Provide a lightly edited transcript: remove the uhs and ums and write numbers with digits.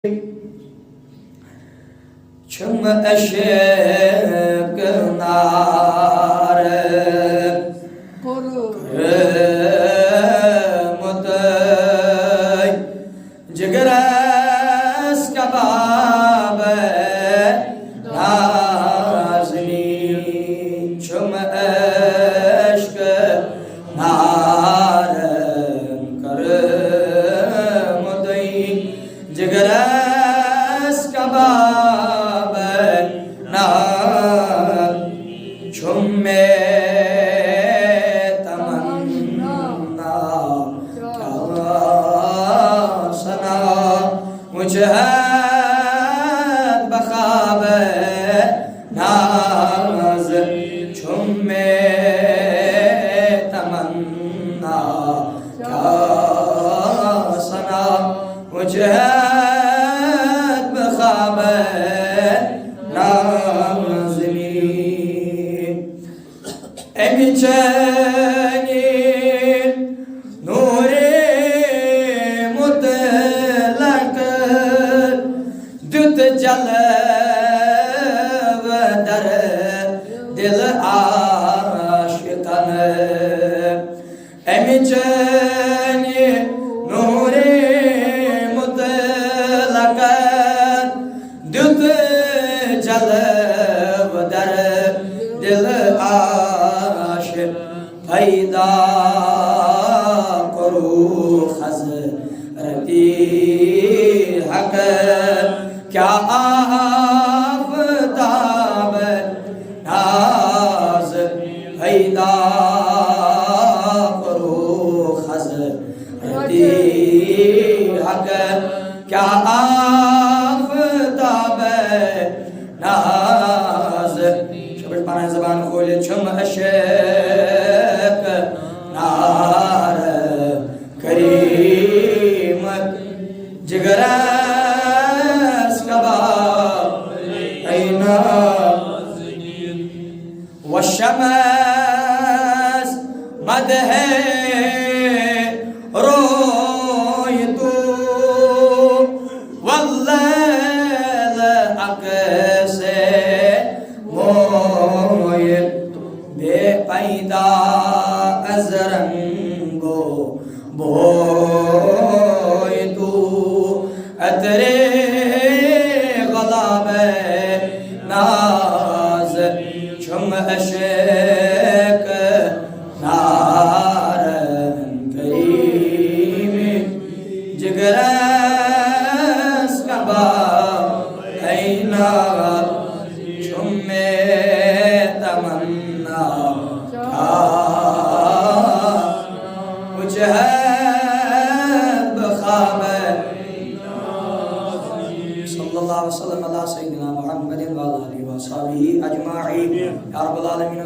Çım eşek nare kırmıday Cigres kababe nazmin Çım eşek nare kırmıday Cigres kababe Çumme tamanna sana mücehd bakhabe naz çumme tamanna sana mücehd bakhabe Emicenin nuri mutlak düt cale ve der dil aşıkanı Emicenin nuri mutlak düt cale ve der dil aşık पैदा करो हज़रती हक क्या आफ़ताब नाज़ पैदा करो हज़रती हक क्या आफ़ताब नाज़ शबश पाना ज़बान खोले छुम अशक नार करीमत जिगरस कबाब ऐना वशमस मदह रोयतु वल्लैल अकसे मोयत बेपैदा अज़रंगो बोय तू अतरे गलाबे नाज छुम अशक नारन करीम जिगरस कबाब ऐना छुमे तमन्ना मुजहद बखाबे सल्लल्लाहु अलैहि वसल्लम अला सय्यिदिना मुहम्मदिन व आलिहि व अस्हाबिही अजमाईन या रब्बल आलमीन